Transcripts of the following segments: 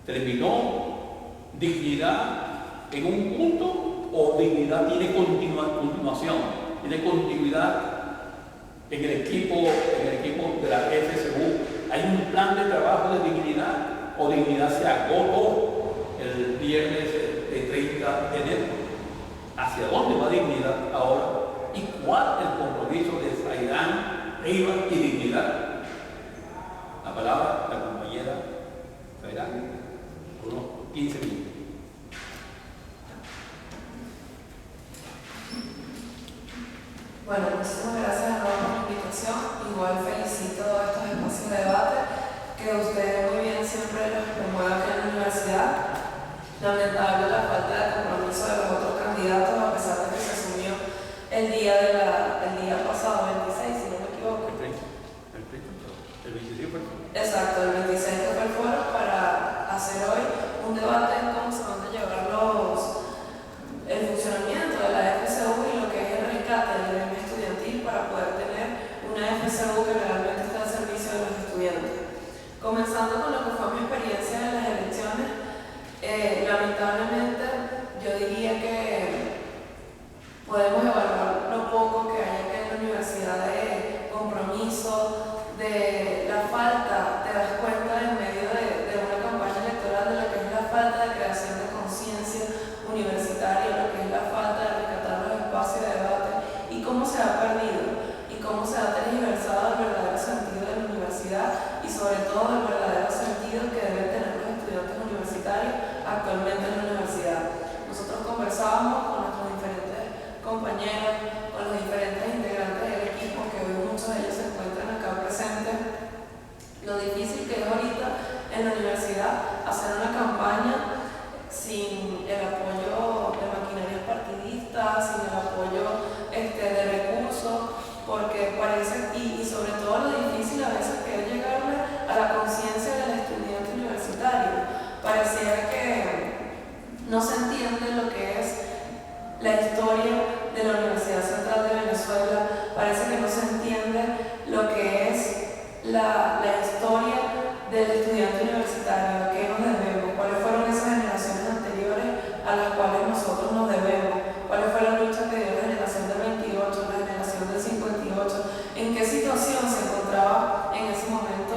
¿Terminó dignidad en un punto o dignidad tiene continuación, tiene continuidad en el equipo de la FSU? ¿Hay un plan de trabajo de dignidad o dignidad se agotó el viernes de 30 de enero? ¿Hacia dónde va dignidad ahora? ¿Y cuál es el compromiso de Zairán, Rivas y dignidad? La palabra, la compañera Zairán, unos 15 minutos. Bueno, muchísimas gracias a todos por la invitación. Igual felicito a estos espacios de debate que ustedes muy bien siempre los promueven aquí en la universidad. Lamentable la falta de compromiso de los otros candidatos, a pesar de que se asumió el día pasado, 26, si no me equivoco. El 26 fue el foro. Exacto, el 26 que fue el foro para hacer hoy un debate en cómo se van a llevar el funcionamiento de la FSU y lo que es el rescate del gremio estudiantil para poder tener una FSU que realmente está al servicio de los estudiantes. Comenzando con lo que fue mi experiencia en las elecciones, lamentablemente yo diría que podemos evaluar lo poco que hay acá en la universidad de compromiso, de la falta, te das cuenta en medio de una campaña electoral de lo que es la falta de creación de conciencia universitaria, lo que es la falta de rescatar los espacios de debate y cómo se ha perdido y cómo se ha tergiversado el verdadero sentido de la universidad y sobre todo el verdadero sentido que deben tener los estudiantes universitarios actualmente en la universidad. Nosotros conversábamos con nuestros diferentes compañeros, con los diferentes integrantes del equipo, que hoy muchos de ellos se encuentran acá presentes, lo difícil que es ahorita en la universidad hacer una campaña sin el apoyo de maquinarias partidistas, sin el apoyo de recursos, porque parece, y sobre todo lo difícil a veces que es llegarle a la conciencia del estudiante universitario. Pareciera que no se entiende lo que es la historia de la Universidad Central de Venezuela, parece que no se entiende lo que es la historia del estudiante universitario, a qué nos debemos, cuáles fueron esas generaciones anteriores a las cuales nosotros nos debemos, cuál fue la lucha que dio la generación del 28, la generación del 58, en qué situación se encontraba en ese momento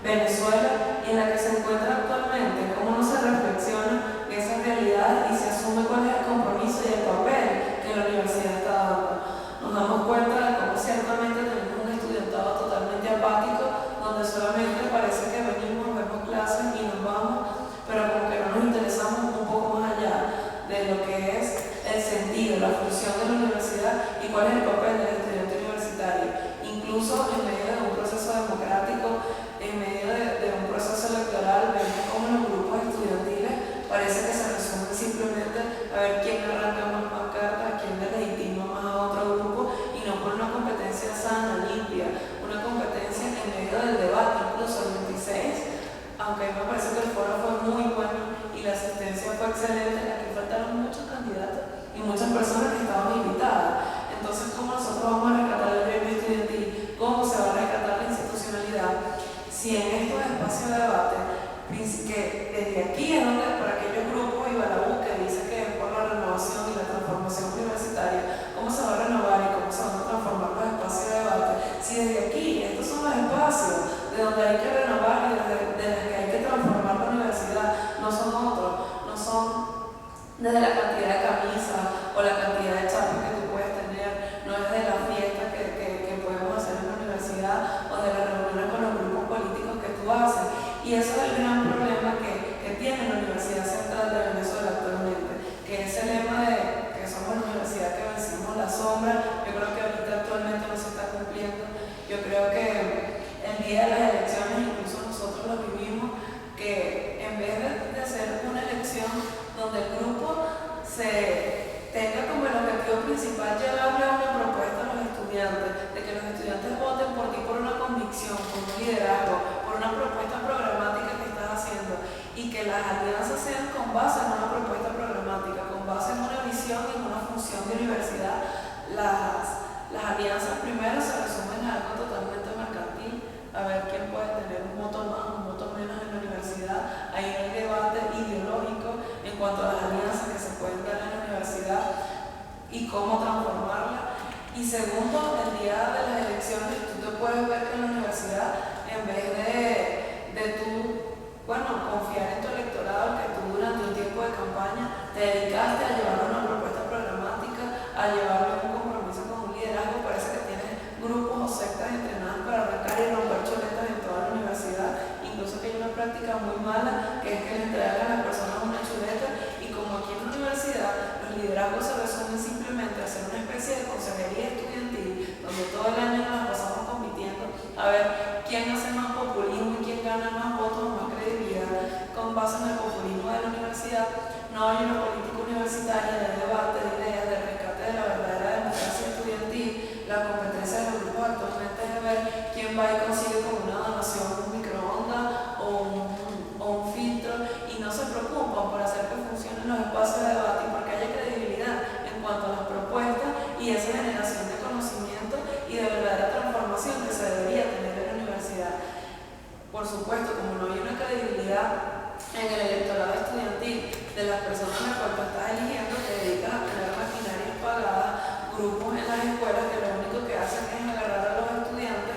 Venezuela y en la que se encuentra actualmente, cómo no se reflexiona esas realidades y se asume cuál es el compromiso y el papel que la universidad está dando. Nos damos cuenta de cómo ciertamente tenemos un estudiantado totalmente apático, donde solamente parece que venimos, vemos clases y nos vamos, pero como que no nos interesamos un poco más allá de lo que es el sentido, la función de la universidad y cuál es el papel del estudiante universitario. Incluso en medio de un proceso democrático, en medio de un proceso electoral, vemos cómo los grupos estudiantiles parece que se resumen simplemente a ver quién arranca más pancartas, quién le legitima más a otro grupo y no por una competencia sana, limpia, una competencia en medio del debate. Incluso el 26, aunque a mí me parece que el foro fue muy bueno y la asistencia fue excelente, aquí faltaron muchos candidatos y muchas personas que estaban invitadas. Entonces, ¿cómo nosotros vamos a rescatar el gremio estudiantil? ¿Cómo se va a rescatar la institucionalidad? Si en estos espacios de debate, que desde aquí es donde para aquellos grupos y Balabú que dice que es por la renovación y la transformación universitaria, ¿cómo se va a renovar y cómo se van a transformar los espacios de debate? Si desde aquí, estos son los espacios de donde hay que renovar y de los que hay que transformar la universidad, no son otros, no son desde la cantidad de camisas o la cantidad de chapas que tú puedes tener, no es de la fiesta que podemos hacer en la universidad o de las reuniones con los grupos políticos que tú haces. Y eso es el gran problema que tiene la Universidad Central de Venezuela actualmente, que ese lema de que somos la universidad que vencimos la sombra, yo creo que ahorita actualmente no se está cumpliendo. Yo creo que el día de las elecciones, incluso nosotros lo vivimos, que en vez de ser una elección donde el grupo se tenga como el objetivo principal llevarle a una propuesta a los estudiantes, de que los estudiantes voten por ti por una convicción, por un liderazgo, por una propuesta programática que estás haciendo y que las alianzas sean con base en una propuesta programática, con base en una visión y en una función de universidad. Las alianzas primero se resumen en algo totalmente mercantil, a ver quién puede tener un voto más, un voto menos en la universidad. Ahí no hay debate en cuanto a las alianzas que se pueden dar en la universidad y cómo transformarla. Y segundo, el día de las elecciones tú te puedes ver que en la universidad, en vez de tú, confiar en tu electorado, que tú durante un tiempo de campaña te dedicaste a llevar una propuesta programática, a llevarle un compromiso con un liderazgo, parece que tienes grupos o sectas entrenadas para arrancar y romper choletas en toda la universidad. Incluso que hay una práctica muy mala, que es que le entregan a las personas una chuleta, y como aquí en la universidad los liderazgos se resumen simplemente a hacer una especie de consejería estudiantil, donde todo el año nos pasamos compitiendo a ver quién hace más populismo y quién gana más votos o más credibilidad con base en el populismo de la universidad. No hay una política universitaria de debate, de ideas, de rescate de la verdadera democracia estudiantil. La competencia de los grupos actualmente es de ver quién va y consigue con una donación un microondas o un filtro, y no se preocupan por hacer que funcionen los espacios de debate y porque haya credibilidad en cuanto a las propuestas y esa generación de conocimiento y de verdadera transformación que se debería tener en la universidad. Por supuesto, como no hay una credibilidad en el electorado estudiantil de las personas a las cuales tú estás eligiendo, te dedicas a tener maquinarias pagadas, grupos en las escuelas que lo único que hacen es agarrar a los estudiantes,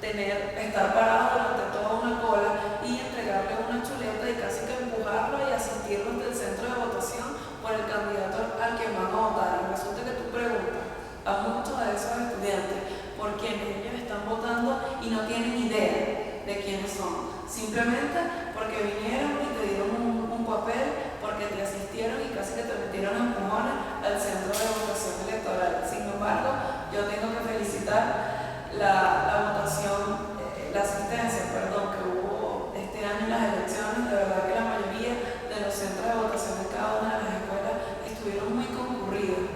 estar parados durante toda una cola y entregarles una chuleta y casi que empujarlos y asistirlos del centro de votación por el candidato al que van a votar. Y resulta que tú preguntas a muchos de esos estudiantes por quienes ellos están votando y no tienen idea de quiénes son, simplemente porque vinieron y te dieron un papel, porque te asistieron y casi que te metieron a empujones al centro de votación electoral. Sin embargo, yo tengo que felicitar la votación, la asistencia, que hubo este año en las elecciones. De verdad que la mayoría de los centros de votación de cada una de las escuelas estuvieron muy concurridos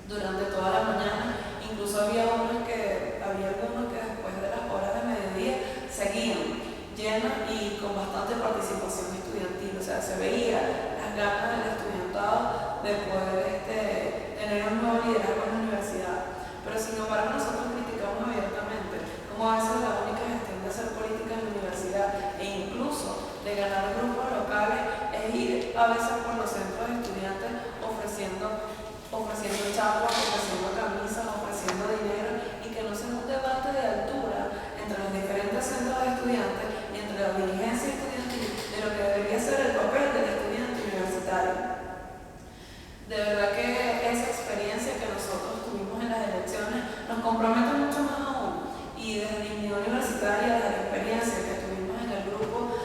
durante toda la mañana. Incluso había algunos que después de las horas de mediodía seguían llenas y con bastante participación estudiantil. O sea, se veía las ganas del estudiantado de poder tener un nuevo liderazgo en la universidad. Pero sin embargo nosotros criticamos abiertamente cómo a veces la única gestión de hacer política en la universidad e incluso de ganar grupos locales es ir a veces por los centros de estudiantes ofreciendo chapas, ofreciendo camisas, ofreciendo dinero, y que no sea un debate de altura entre los diferentes centros de estudiantes y entre la dirigencia estudiantil de lo que debería ser el papel del estudiante universitario. De verdad que esa experiencia que nosotros tuvimos en las elecciones nos compromete mucho más aún, y desde Dignidad Universitaria, desde la experiencia que tuvimos en el grupo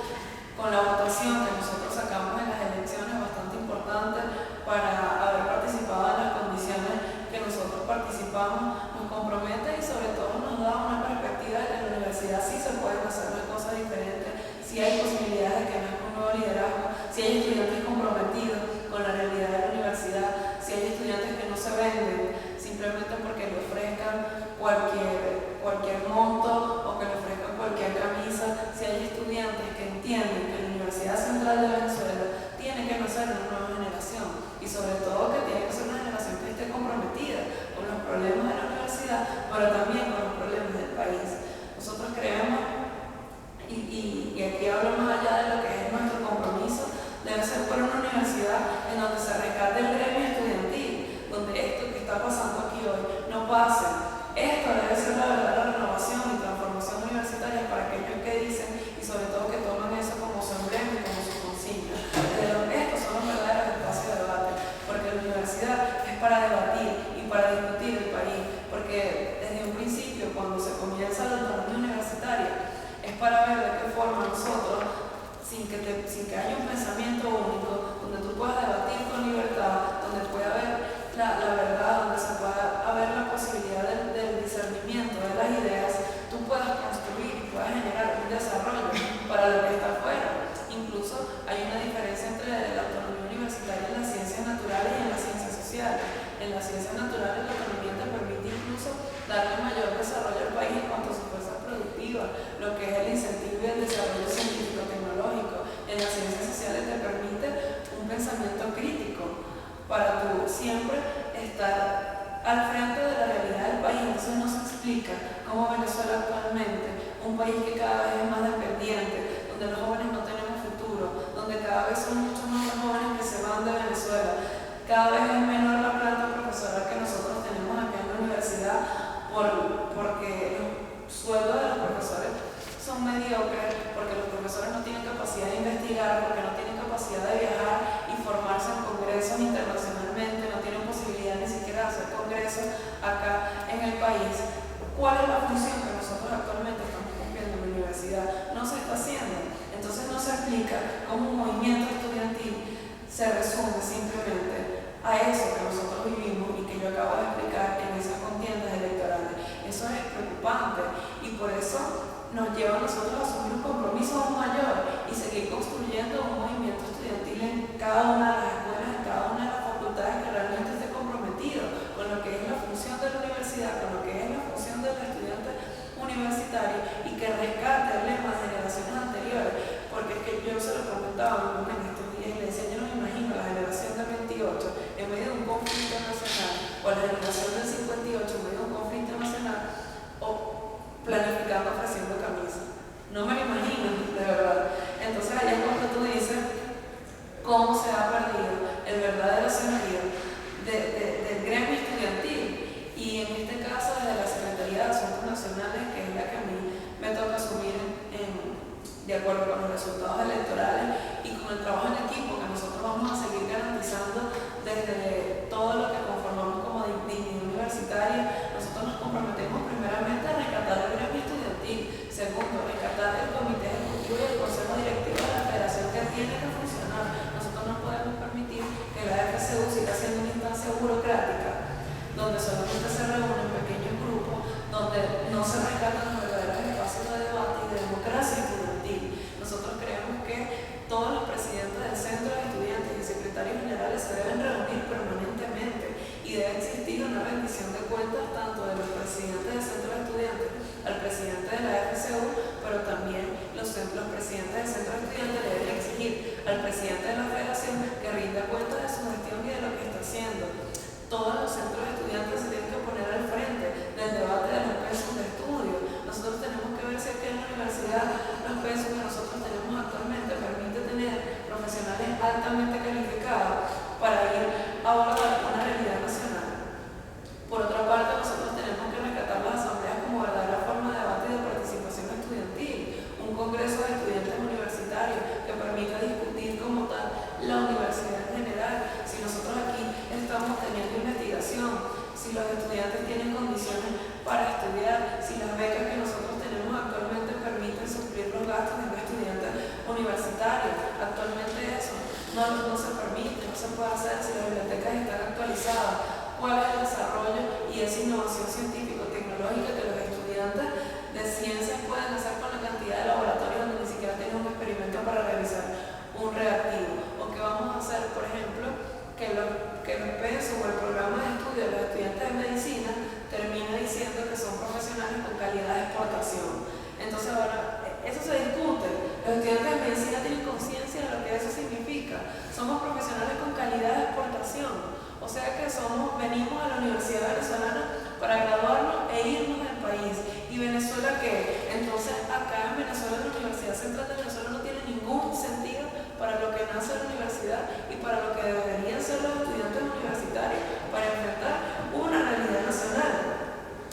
con la votación que nosotros sacamos en las elecciones, bastante importante para haber participado en las condiciones que nosotros participamos, nos compromete y sobre todo nos da una perspectiva de que en la universidad sí se pueden hacer las cosas diferentes, sí hay posibilidades de que nazca un nuevo liderazgo, si hay estudiantes comprometidos con la realidad de la universidad, si hay estudiantes que no se venden simplemente porque le ofrezcan cualquier monto o que le ofrezcan cualquier camisa, si hay estudiantes que entienden que la Universidad Central de Venezuela tiene que nacer una nueva generación, y sobre todo que tiene que ser una generación que esté comprometida con los problemas de la universidad, pero también con los problemas del país. Nosotros creemos, y aquí hablo más allá de lo que es nuestro compromiso, debe ser por una universidad en donde se rescate el gremio estudiantil, donde esto que está pasando aquí hoy no pase. Esto debe ser la verdadera renovación y transformación universitaria para aquellos que dicen, y sobre todo que toman eso como su emblema y como su consigna. Estos son los verdaderos espacios de debate, porque la universidad es para debatir y para discutir el país, porque desde un principio, cuando se comienza la autonomía universitaria, es para ver de qué forma nosotros, sin que haya un pensamiento único, donde tú puedas debatir con libertad, donde pueda haber la verdad, donde se pueda haber la posibilidad del discernimiento de las ideas, tú puedas construir y puedas generar un desarrollo para lo que está afuera. Incluso hay una diferencia entre la autonomía universitaria en las ciencias naturales y en las ciencias sociales. En las ciencias naturales la autonomía te permite incluso darle mayor desarrollo al país en cuanto a su fuerza productiva, lo que es el incentivo y el desarrollo científico-tecnológico. En las ciencias sociales te permite un pensamiento crítico para tú siempre estar al frente de la realidad del país. Entonces no se explica cómo Venezuela actualmente, un país que cada vez es más dependiente, donde los jóvenes no tenemos futuro, donde cada vez son muchos más los jóvenes que se cada vez es menor la planta profesoral que nosotros tenemos aquí en la universidad porque los sueldos de los profesores son mediocres, porque los profesores no tienen capacidad de investigar, porque no tienen capacidad de viajar y formarse en congresos internacionalmente, no tienen posibilidad ni siquiera de hacer congresos acá en el país. ¿Cuál es la función que nosotros actualmente estamos cumpliendo en la universidad? No se está haciendo. Entonces no se explica cómo un movimiento estudiantil se resume simplemente a eso que nosotros vivimos y que yo acabo de explicar en esas contiendas electorales. Eso es preocupante y por eso nos lleva a nosotros a asumir un compromiso aún mayor y seguir construyendo un movimiento estudiantil en cada una de las escuelas, en cada una de las facultades que realmente esté comprometido con lo que es la función de la universidad, con lo que es la función del estudiante universitario y que rescate el lema de generaciones anteriores, porque es que yo se lo comentaba en estos días y le decía, yo no me imagino la generación del 28 en medio de un conflicto nacional o la generación del 58 en medio de un conflicto nacional o planificando ofreciendo camisas. No me lo imagino, de verdad. Entonces allá es cuando tú dices cómo se ha perdido el verdadero sentido del gremio estudiantil. Y en este caso desde la Secretaría de Asuntos Nacionales, que es la que a mí me toca asumir de acuerdo con los resultados electorales y con el trabajo en equipo que nosotros vamos a seguir garantizando desde todo lo que conformamos como dignidad universitaria. Nosotros nos comprometemos primeramente a rescatar el gremio estudiantil, segundo, rescatar el comité ejecutivo y el consejo directivo de la federación que tiene que funcionar. Nosotros no podemos permitir que la FCU siga siendo una instancia burocrática donde solamente se reúnen pequeños grupos, donde no se rescatan los verdaderos espacios de debate y de democracia estudiantil. Nosotros creemos que todos los presidentes del centro de estudiantes y secretarios generales se deben reunir permanentemente y debe existir una rendición de cuentas tanto de los presidentes del centro de estudiantes al presidente de la FCU, pero también los presidentes del centro de estudiantes deben exigir al presidente de la federación que rinda cuenta de su gestión y de lo que está haciendo. Todos los centros de estudiantes se tienen que poner al frente del debate de los pensos de estudio. Nosotros tenemos que ver si aquí en la universidad los pensos que nosotros tenemos actualmente permiten tener profesionales altamente calificados para ir a abordar una realidad nacional. Por otra parte, nosotros tenemos que rescatar las asambleas como verdadera forma de debate y de participación estudiantil, un congreso de estudiantes universitarios que permita discutir como tal la universidad en general. Si nosotros aquí estamos teniendo investigación, si los estudiantes tienen condiciones para estudiar, si las becas que nosotros tenemos actualmente permiten suplir los gastos de un estudiante universitario. Actualmente eso no se permite, no se puede hacer si las bibliotecas están actualizadas. ¿Cuál es el desarrollo y esa innovación científico-tecnológica que los estudiantes de ciencias pueden hacer con la cantidad de laboratorios donde ni siquiera tienen un experimento para realizar un reactivo? ¿O qué vamos a hacer, por ejemplo, que el penso o el programa de estudio de los estudiantes de medicina termina diciendo que son profesionales con calidad de exportación? Entonces ahora, eso se discute. Los estudiantes de medicina tienen conciencia de lo que eso significa. Somos profesionales con calidad de exportación. O sea que venimos a la Universidad Venezolana para graduarnos e irnos del país. ¿Y Venezuela qué? Entonces acá en Venezuela, la Universidad Central de Venezuela no tiene ningún sentido para lo que nace la universidad y para lo que deberían ser los estudiantes universitarios para enfrentar una realidad nacional.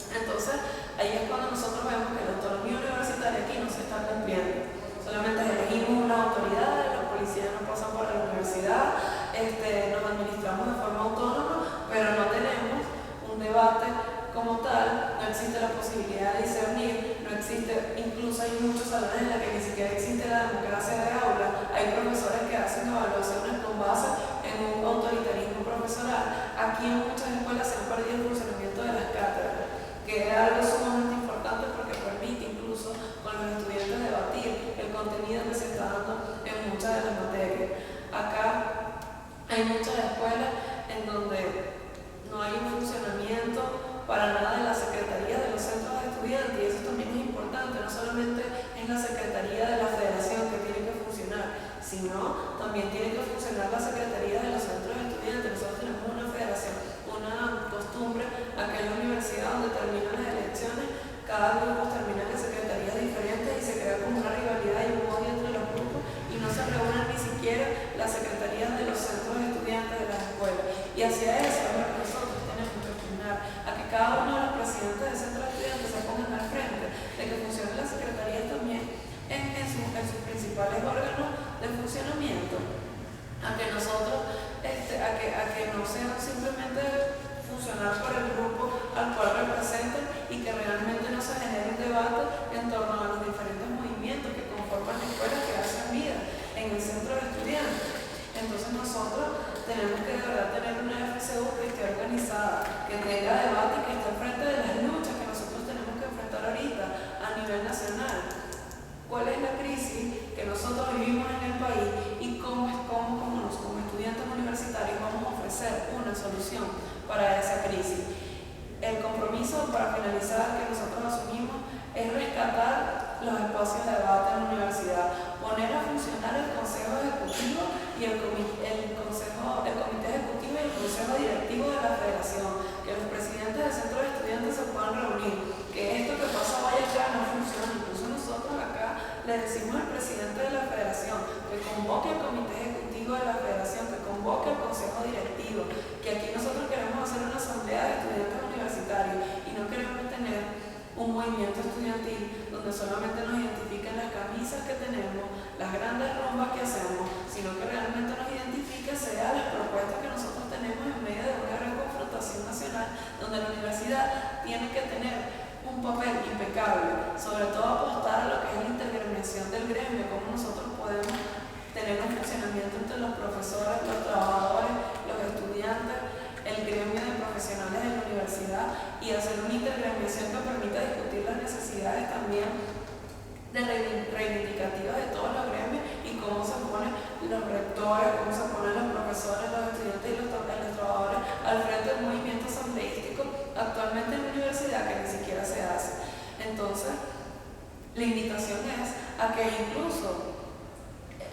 Entonces ahí es cuando nosotros vemos que la autonomía universitaria aquí no se está cumpliendo. Solamente elegimos una autoridad, los policías no pasan por la universidad, nos administramos de forma autónoma, pero no tenemos un debate como tal, no existe la posibilidad de discernir, no existe, incluso hay muchos salones en los que ni siquiera existe la democracia de aula, hay profesores que hacen evaluaciones con base en un autoritarismo profesoral. Aquí en muchas escuelas se ha perdido el funcionamiento de las cátedras, que era algo sumamente importante porque permite incluso con los estudiantes debatir el contenido que se está dando en muchas de las materias. Acá hay muchas escuelas en donde no hay un funcionamiento para nada en la secretaría de los centros de estudiantes, y eso también es importante. No solamente es la secretaría de la federación que tiene que funcionar, sino también tiene que funcionar la secretaría de los centros de estudiantes. Nosotros tenemos una federación, una costumbre, acá en la universidad donde terminan las elecciones, cada grupo termina en secretarías diferentes y se crea como una rivalidad y un odio entre los grupos y no se reúnen ni siquiera las secretarías de los centros de estudiantes de las escuelas. Y hacia eso es lo que nosotros tenemos que aspirar, a que cada uno de los presidentes de centros de estudiantes se pongan al frente, de que funcione la secretaría también en sus principales órganos de funcionamiento, a que nosotros, a que no sean simplemente funcionar por el grupo al cual representan y que realmente no se genere un debate en torno a los diferentes movimientos que conforman la escuela, que hacen vida en el centro de estudiantes. Entonces nosotros tenemos que de verdad tener una FCU que esté organizada, que tenga debate y que esté al frente de las luchas que nosotros tenemos que enfrentar ahorita a nivel nacional. ¿Cuál es la crisis que nosotros vivimos en el país y cómo como estudiantes universitarios vamos a ofrecer una solución para esa crisis? El compromiso, para finalizar, que nosotros asumimos es rescatar los espacios de debate en la universidad, poner a funcionar el Consejo Ejecutivo y el Comité Ejecutivo y el Consejo Directivo de la Federación, que los presidentes del centro de estudiantes se puedan reunir, que esto que pasa hoy acá no funciona. Incluso nosotros acá le decimos al presidente de la Federación que convoque al Comité Ejecutivo de la Federación, que convoque al Consejo Directivo, que aquí nosotros queremos hacer una asamblea de estudiantes universitarios y no queremos tener un movimiento estudiantil donde solamente nos identifiquen las camisas que tenemos, las grandes rumbas que hacemos, sino que realmente nos identifique sea las propuestas que nosotros tenemos en medio de una gran confrontación nacional, donde la universidad tiene que tener un papel impecable, sobre todo apostar a lo que es la intergremiación del gremio, cómo nosotros podemos tener un funcionamiento entre los profesores, los trabajadores, los estudiantes, el gremio de profesionales de la universidad y hacer una intergremiación que permita discutir las necesidades también reivindicativas de todos los gremios y cómo se ponen los rectores, cómo se ponen los profesores, los estudiantes y los trabajadores al frente del movimiento asambleístico actualmente en la universidad, que ni siquiera se hace. Entonces, la invitación es a que incluso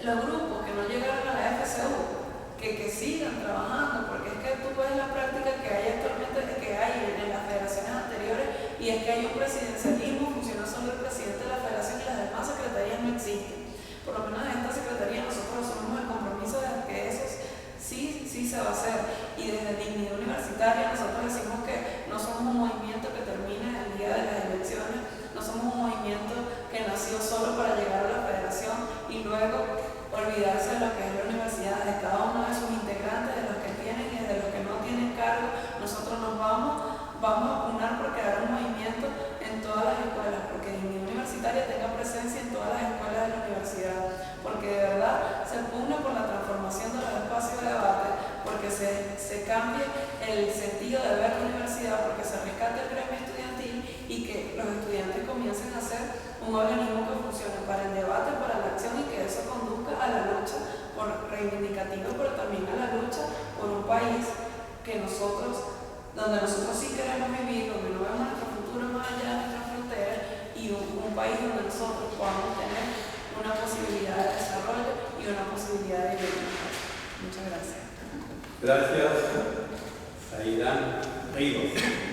los grupos que no llegaron a la FCU que sigan trabajando, porque es que tú ves la práctica que hay actualmente, que hay en las federaciones anteriores, y es que hay un presidencialismo, funciona solo el presidente de la federación y las demás secretarías no existen. Por lo menos en esta secretaría nosotros asumimos el compromiso de que eso sí se va a hacer, y desde Dignidad Universitaria nosotros decimos que no somos un movimiento que termine el día de las elecciones, no somos un movimiento que nació solo para llegar a la federación y luego olvidarse de lo que es la universidad, de cada uno de sus integrantes, de los que tienen y de los que no tienen cargo. Nosotros nos vamos a pugnar por crear un movimiento en todas las escuelas, porque Dignidad Universitaria tenga presencia en todas las escuelas de la universidad, porque de verdad se pugna por la transformación de los espacios de debate, porque se cambie el sentido de ver la universidad, porque se rescate el gremio estudiantil y que los estudiantes comiencen a ser un organismo que funcione para el debate, para la acción, y que eso conduzca a la lucha por reivindicativa, pero también a la lucha por un país donde nosotros sí queremos vivir, donde no vemos nuestro futuro más allá de nuestras fronteras, y un país donde nosotros podamos tener una posibilidad de desarrollo y una posibilidad de bienestar. Muchas gracias. Gracias, Zaida Ríos.